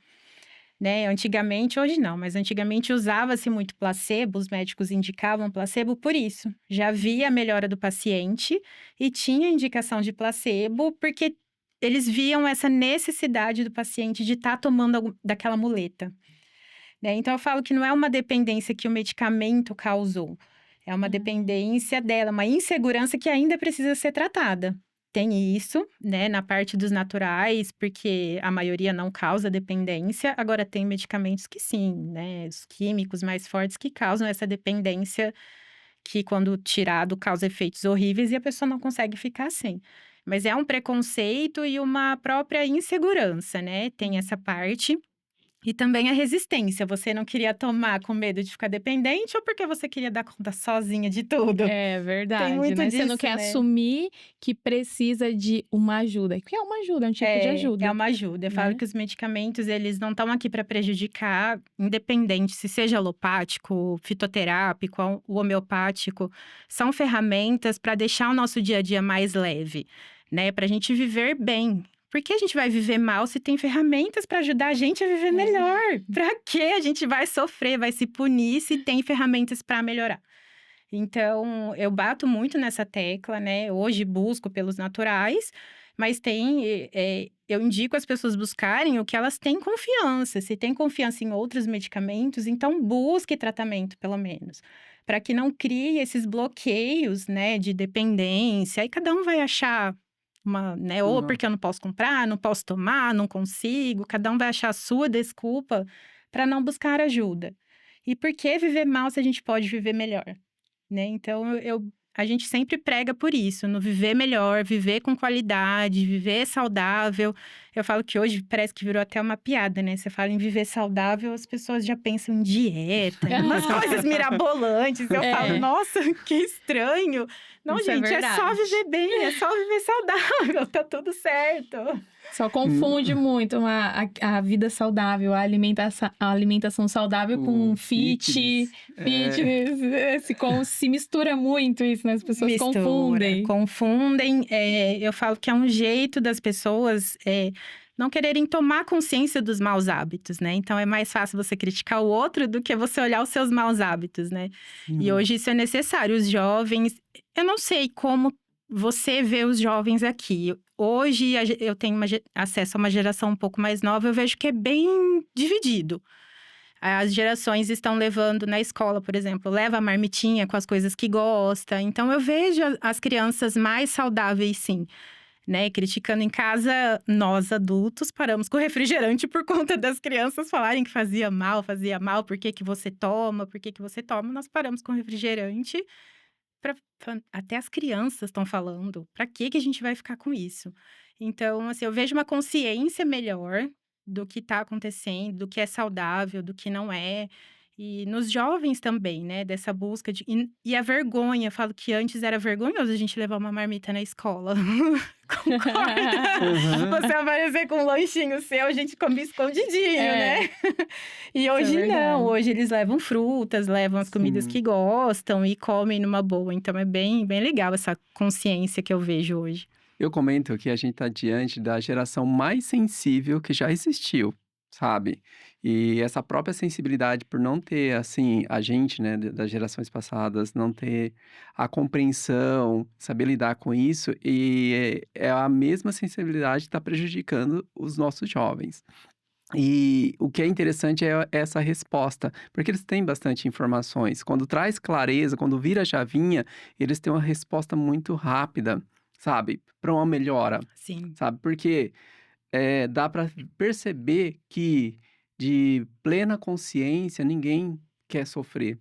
Speaker 3: Né? Antigamente, hoje não, mas antigamente usava-se muito placebo, os médicos indicavam placebo por isso. Já havia a melhora do paciente e tinha indicação de placebo porque eles viam essa necessidade do paciente de estar tomando daquela muleta. Né? Então, eu falo que não é uma dependência que o medicamento causou, é uma dependência dela, uma insegurança que ainda precisa ser tratada. Tem isso, né, na parte dos naturais, porque a maioria não causa dependência. Agora, tem medicamentos que sim, né, os químicos mais fortes que causam essa dependência, que quando tirado causa efeitos horríveis e a pessoa não consegue ficar sem. Mas é um preconceito e uma própria insegurança, né, tem essa parte. E também a resistência. Você não queria tomar com medo de ficar dependente ou porque você queria dar conta sozinha de tudo?
Speaker 2: É verdade,
Speaker 3: Tem muito
Speaker 2: né? Você não
Speaker 3: disso,
Speaker 2: quer
Speaker 3: né?
Speaker 2: assumir que precisa de uma ajuda. Que é uma ajuda, é um tipo de ajuda.
Speaker 3: É uma ajuda. Eu falo
Speaker 2: né?
Speaker 3: que os medicamentos, eles não estão aqui para prejudicar, independente se seja alopático, fitoterápico, o homeopático. São ferramentas para deixar o nosso dia a dia mais leve, né? Para a gente viver bem. por que a gente vai viver mal se tem ferramentas para ajudar a gente a viver melhor? Para que a gente vai sofrer, vai se punir se tem ferramentas para melhorar? Então, eu bato muito nessa tecla, né? Hoje busco pelos naturais, mas eu indico as pessoas buscarem o que elas têm confiança. Se tem confiança em outros medicamentos, então busque tratamento, pelo menos. Para que não crie esses bloqueios, né, de dependência. Aí cada um vai achar né? Ou
Speaker 1: Uhum.
Speaker 3: porque eu não posso comprar, não posso tomar, não consigo. Cada um vai achar a sua desculpa para não buscar ajuda. E por que viver mal se a gente pode viver melhor? Né? Então, a gente sempre prega por isso, no viver melhor, viver com qualidade, viver saudável. Eu falo que hoje parece que virou até uma piada, né? Você fala em viver saudável, as pessoas já pensam em dieta, em umas coisas mirabolantes. Eu falo, nossa, que estranho. Não,
Speaker 2: Isso é
Speaker 3: gente, é só
Speaker 2: verdade.
Speaker 3: viver bem, é só viver saudável, tá tudo certo.
Speaker 2: Só confunde muito a vida saudável, a alimentação saudável com
Speaker 1: O
Speaker 2: fitness. Se mistura muito isso, né? As pessoas
Speaker 3: Mistura,
Speaker 2: confundem.
Speaker 3: confundem. Eu falo que é um jeito das pessoas não quererem tomar consciência dos maus hábitos, né? Então, é mais fácil você criticar o outro do que você olhar os seus maus hábitos, né? E hoje isso é necessário. Os jovens… Eu não sei como você vê os jovens aqui. Hoje, eu tenho acesso a uma geração um pouco mais nova, eu vejo que é bem dividido. As gerações estão levando na escola, por exemplo, leva a marmitinha com as coisas que gosta. Então, eu vejo as crianças mais saudáveis, sim. Né? Criticando em casa, nós adultos paramos com o refrigerante por conta das crianças falarem que fazia mal, por que você toma, por que você toma. Nós paramos com o refrigerante, até as crianças estão falando. Para que a gente vai ficar com isso? Então, assim, eu vejo uma consciência melhor do que está acontecendo, do que é saudável, do que não é. E nos jovens também, né? Dessa busca de… E a vergonha, eu falo que antes era vergonhoso a gente levar uma marmita na escola. Concorda? Você aparecer com um lanchinho seu, a gente comia escondidinho, né? E hoje não, hoje eles levam frutas, levam as comidas que gostam e comem numa boa. Então é bem, bem legal essa consciência que eu vejo hoje.
Speaker 1: Eu comento que a gente está diante da geração mais sensível que já existiu, sabe? E essa própria sensibilidade por não ter, assim, a gente, né, das gerações passadas, não ter a compreensão, saber lidar com isso, e é a mesma sensibilidade que está prejudicando os nossos jovens. E o que é interessante é essa resposta, porque eles têm bastante informações. Quando traz clareza, quando vira a chavinha, eles têm uma resposta muito rápida, sabe? Para uma melhora,
Speaker 3: Sim.
Speaker 1: sabe? Porque dá para perceber que de plena consciência ninguém quer sofrer,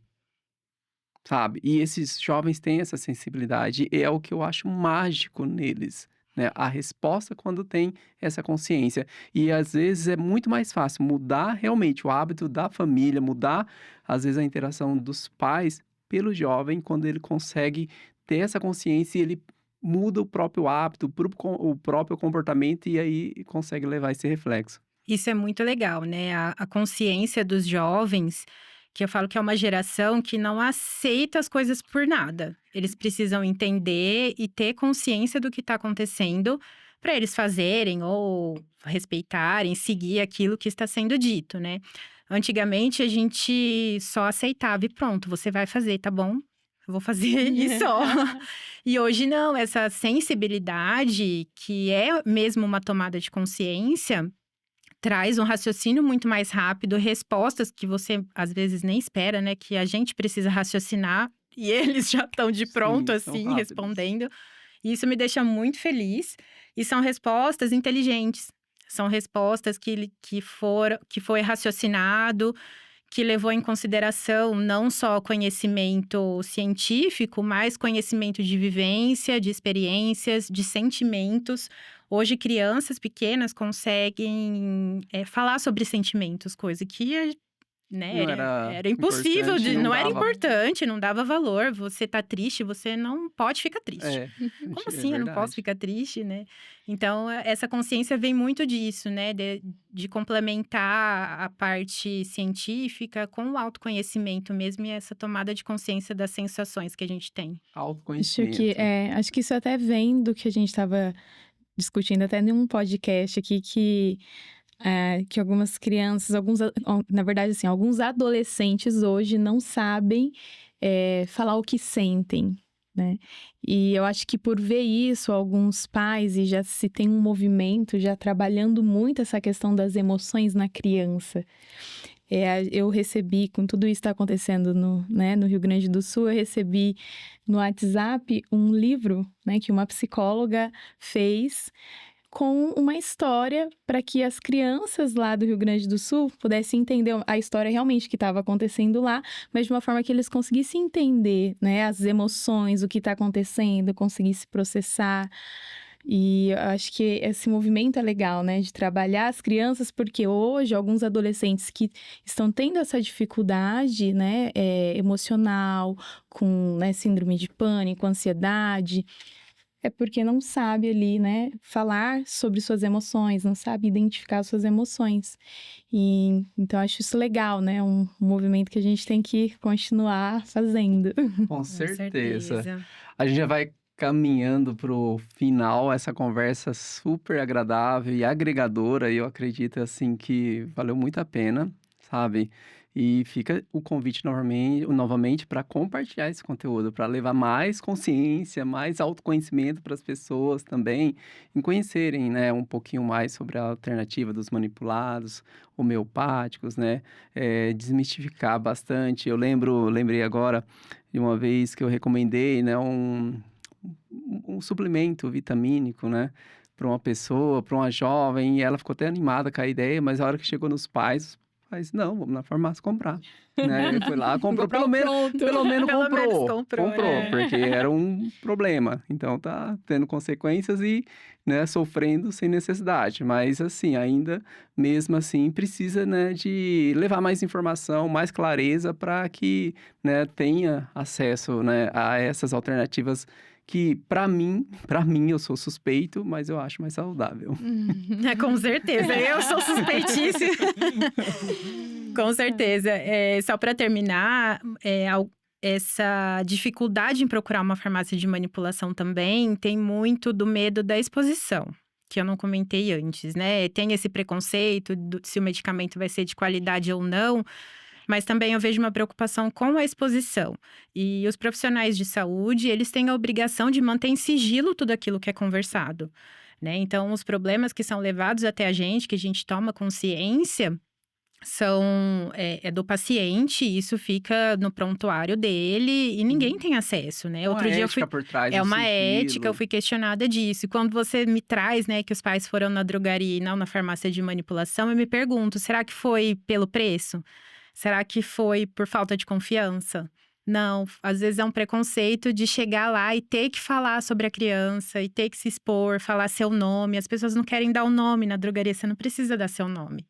Speaker 1: sabe? E esses jovens têm essa sensibilidade e é o que eu acho mágico neles, né? A resposta quando tem essa consciência. E às vezes é muito mais fácil mudar realmente o hábito da família, mudar às vezes a interação dos pais pelo jovem quando ele consegue ter essa consciência e ele muda o próprio hábito, o próprio comportamento e aí consegue levar esse reflexo.
Speaker 3: Isso é muito legal, né? A consciência dos jovens, que eu falo que é uma geração que não aceita as coisas por nada. Eles precisam entender e ter consciência do que está acontecendo para eles fazerem ou respeitarem, seguir aquilo que está sendo dito, né? Antigamente, a gente só aceitava e pronto, você vai fazer, tá bom? Eu vou fazer e só. E hoje não, essa sensibilidade, que é mesmo uma tomada de consciência, traz um raciocínio muito mais rápido, respostas que você às vezes nem espera, né? Que a gente precisa raciocinar e eles já estão de pronto,
Speaker 1: Sim, são
Speaker 3: assim,
Speaker 1: rápidos.
Speaker 3: respondendo. E isso me deixa muito feliz. E são respostas inteligentes. São respostas que foi raciocinado, que levou em consideração não só conhecimento científico, mas conhecimento de vivência, de experiências, de sentimentos. Hoje, crianças pequenas conseguem falar sobre sentimentos, coisa que né,
Speaker 1: Não era
Speaker 3: era impossível,
Speaker 1: importante, não
Speaker 3: não era
Speaker 1: dava.
Speaker 3: importante, não dava valor. Você tá triste, você não pode ficar triste. Como
Speaker 1: É
Speaker 3: assim eu não posso
Speaker 1: verdade.
Speaker 3: ficar triste, né? Então, essa consciência vem muito disso, né? De complementar a parte científica com o autoconhecimento mesmo e essa tomada de consciência das sensações que a gente tem.
Speaker 2: Acho
Speaker 1: Autoconhecimento.
Speaker 2: que isso até vem do que a gente estava discutindo até em um podcast aqui que algumas crianças, na verdade, assim, alguns adolescentes hoje não sabem falar o que sentem, né? E eu acho que por ver isso, alguns pais, e já se tem um movimento já trabalhando muito essa questão das emoções na criança. Eu recebi, com tudo isso que está acontecendo no Rio Grande do Sul, eu recebi no WhatsApp um livro, né, que uma psicóloga fez com uma história para que as crianças lá do Rio Grande do Sul pudessem entender a história realmente que estava acontecendo lá, mas de uma forma que eles conseguissem entender, né, as emoções, o que está acontecendo, conseguissem processar. E eu acho que esse movimento é legal, né, de trabalhar as crianças, porque hoje alguns adolescentes que estão tendo essa dificuldade, né, emocional, com, né, síndrome de pânico, ansiedade, é porque não sabe ali, né, falar sobre suas emoções, não sabe identificar suas emoções. E então acho isso legal, né, um movimento que a gente tem que continuar fazendo.
Speaker 1: Com
Speaker 3: Com
Speaker 1: certeza.
Speaker 3: certeza.
Speaker 1: A gente já vai caminhando pro final, essa conversa super agradável e agregadora, e eu acredito, assim, que valeu muito a pena, sabe? E fica o convite novamente para compartilhar esse conteúdo, para levar mais consciência, mais autoconhecimento para as pessoas também, em conhecerem, né, um pouquinho mais sobre a alternativa dos manipulados, homeopáticos, né? Desmistificar bastante. Lembrei agora de uma vez que eu recomendei, né, um suplemento vitamínico, né, para uma pessoa, para uma jovem, e ela ficou até animada com a ideia, mas a hora que chegou nos pais, os pais, não, vamos na farmácia comprar, né? Ele foi lá, comprou,
Speaker 2: Comprar o pronto.
Speaker 1: pelo menos
Speaker 3: Pelo menos comprou,
Speaker 1: porque era um problema. Então tá tendo consequências e, né, sofrendo sem necessidade. Mas assim, ainda mesmo assim precisa, né, de levar mais informação, mais clareza para que, né, tenha acesso, né, a essas alternativas que para mim eu sou suspeito, mas eu acho mais saudável.
Speaker 3: Com certeza, eu sou suspeitíssima. Com certeza. Só para terminar, essa dificuldade em procurar uma farmácia de manipulação também tem muito do medo da exposição, que eu não comentei antes, né? Tem esse preconceito se o medicamento vai ser de qualidade ou não, mas também eu vejo uma preocupação com a exposição. E os profissionais de saúde, eles têm a obrigação de manter em sigilo tudo aquilo que é conversado, né? Então, os problemas que são levados até a gente, que a gente toma consciência, são do paciente, isso fica no prontuário dele e ninguém tem acesso, né?
Speaker 1: Uma ética por trás do
Speaker 3: uma ética,
Speaker 1: sigilo.
Speaker 3: eu fui questionada disso. E quando você me traz, né, que os pais foram na drogaria e não na farmácia de manipulação, eu me pergunto, será que foi pelo preço? Será que foi por falta de confiança? Não, às vezes é um preconceito de chegar lá e ter que falar sobre a criança, e ter que se expor, falar seu nome. As pessoas não querem dar o nome na drogaria, você não precisa dar seu nome.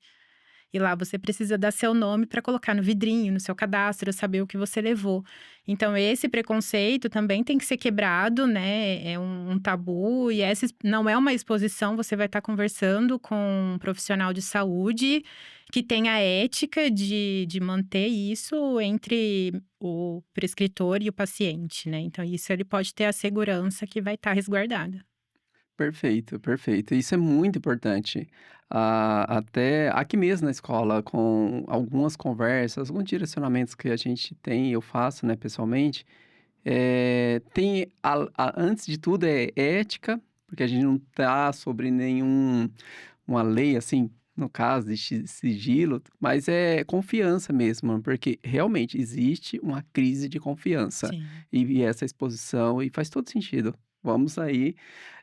Speaker 3: E lá você precisa dar seu nome para colocar no vidrinho, no seu cadastro, saber o que você levou. Então, esse preconceito também tem que ser quebrado, né? É um tabu, e essa não é uma exposição, você vai estar conversando com um profissional de saúde que tem a ética de manter isso entre o prescritor e o paciente, né? Então, isso ele pode ter a segurança que vai estar resguardada.
Speaker 1: Perfeito, perfeito. Isso é muito importante. Até aqui mesmo na escola, com algumas conversas, alguns direcionamentos que a gente tem, eu faço, né, pessoalmente, tem, antes de tudo, é ética, porque a gente não tá sobre uma lei, assim, no caso de sigilo, mas é confiança mesmo, porque realmente existe uma crise de confiança.
Speaker 3: Sim.
Speaker 1: E essa exposição, e faz todo sentido. Vamos aí.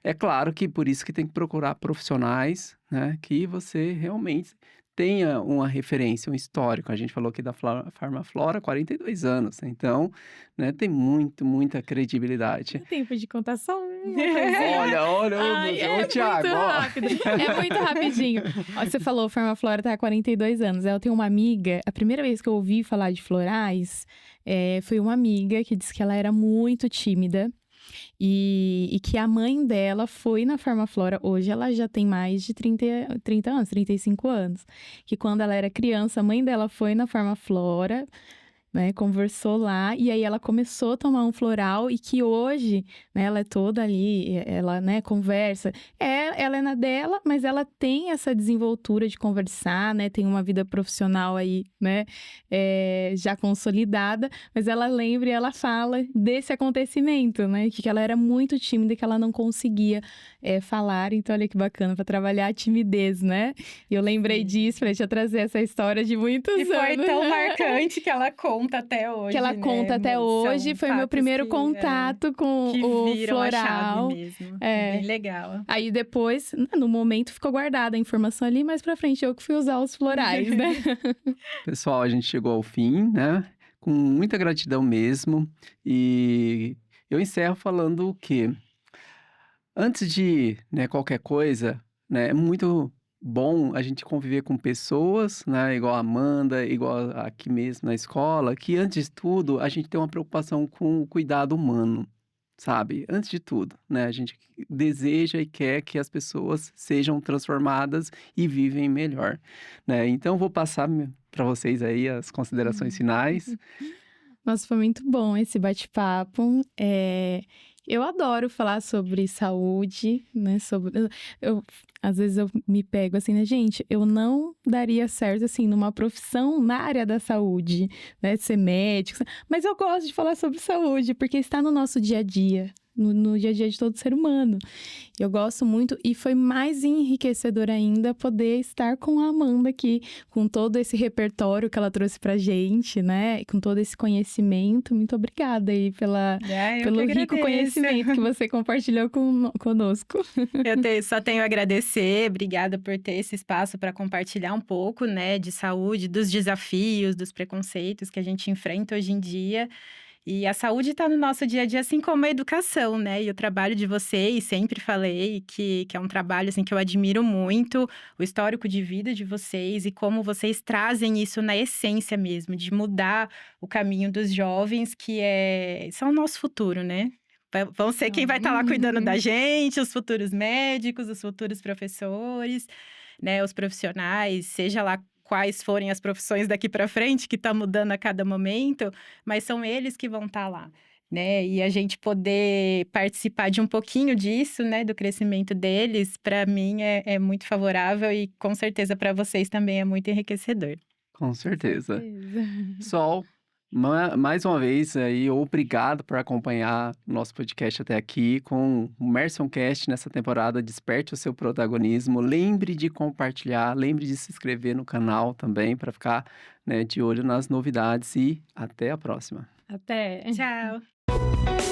Speaker 1: É claro que por isso que tem que procurar profissionais, né, que você realmente tenha uma referência, um histórico. A gente falou aqui da Farmaflora, 42 anos, então, né, tem muita credibilidade.
Speaker 2: Tem tempo de contar só uma coisinha.
Speaker 1: Olha,
Speaker 2: Ai,
Speaker 1: ô Thiago,
Speaker 2: muito
Speaker 1: ó.
Speaker 2: rápido. É muito rapidinho. Ó, você falou, Farmaflora tá há 42 anos. Eu tenho uma amiga, a primeira vez que eu ouvi falar de florais, foi uma amiga que disse que ela era muito tímida. E que a mãe dela foi na Farmaflora, hoje ela já tem mais de 30 anos, 35 anos. Que quando ela era criança, a mãe dela foi na Farmaflora né, conversou lá, e aí ela começou a tomar um floral e que hoje, né, ela é toda ali, ela, né, conversa. Ela é na dela, mas ela tem essa desenvoltura de conversar, né, tem uma vida profissional aí, né, já consolidada, mas ela lembra e ela fala desse acontecimento, né, que ela era muito tímida e que ela não conseguia falar, então olha que bacana, para trabalhar a timidez, né? E eu lembrei disso, falei, deixa eu trazer essa história de muitos anos.
Speaker 3: E foi tão marcante que ela conta até hoje,
Speaker 2: Que ela
Speaker 3: né?
Speaker 2: conta até hoje,
Speaker 3: São
Speaker 2: foi o meu
Speaker 3: fatos
Speaker 2: primeiro
Speaker 3: que
Speaker 2: contato com
Speaker 3: que
Speaker 2: o
Speaker 3: viram a chave
Speaker 2: floral.
Speaker 3: mesmo.
Speaker 2: É.
Speaker 3: Bem legal.
Speaker 2: Aí depois, no momento, ficou guardada a informação ali, mais pra frente eu que fui usar os florais, né?
Speaker 1: Pessoal, a gente chegou ao fim, né? Com muita gratidão mesmo. E eu encerro falando o quê? Antes de, né, qualquer coisa, né, é muito bom a gente conviver com pessoas, né, igual a Amanda, igual aqui mesmo na escola, que antes de tudo a gente tem uma preocupação com o cuidado humano, sabe? Antes de tudo, né, a gente deseja e quer que as pessoas sejam transformadas e vivem melhor, né? Então vou passar para vocês aí as considerações finais.
Speaker 2: Nossa, foi muito bom esse bate-papo. Eu adoro falar sobre saúde, né? Às vezes eu me pego assim, né, gente? Eu não daria certo, assim, numa profissão na área da saúde, né? Ser médico. Mas eu gosto de falar sobre saúde, porque está no nosso dia a dia. No dia a dia de todo ser humano. Eu gosto muito e foi mais enriquecedor ainda poder estar com a Amanda aqui, com todo esse repertório que ela trouxe pra gente, né? Com todo esse conhecimento. Muito obrigada aí pelo rico conhecimento que você compartilhou conosco.
Speaker 3: Só tenho a agradecer, obrigada por ter esse espaço para compartilhar um pouco, né, de saúde, dos desafios, dos preconceitos que a gente enfrenta hoje em dia. E a saúde está no nosso dia a dia, assim como a educação, né? E o trabalho de vocês, sempre falei que é um trabalho assim, que eu admiro muito, o histórico de vida de vocês e como vocês trazem isso na essência mesmo, de mudar o caminho dos jovens, são o nosso futuro, né? Vão ser quem vai estar lá cuidando da gente, os futuros médicos, os futuros professores, né? Os profissionais, seja lá quais forem as profissões daqui para frente, que está mudando a cada momento, mas são eles que vão estar lá, né? E a gente poder participar de um pouquinho disso, né? Do crescimento deles, para mim é muito favorável e com certeza para vocês também é muito enriquecedor.
Speaker 1: Com certeza. Sol, mais uma vez aí, obrigado por acompanhar o nosso podcast até aqui com o Merson Cast nessa temporada. Desperte o seu protagonismo. Lembre de compartilhar, lembre de se inscrever no canal também para ficar, né, de olho nas novidades e até a próxima.
Speaker 2: Até.
Speaker 3: Tchau!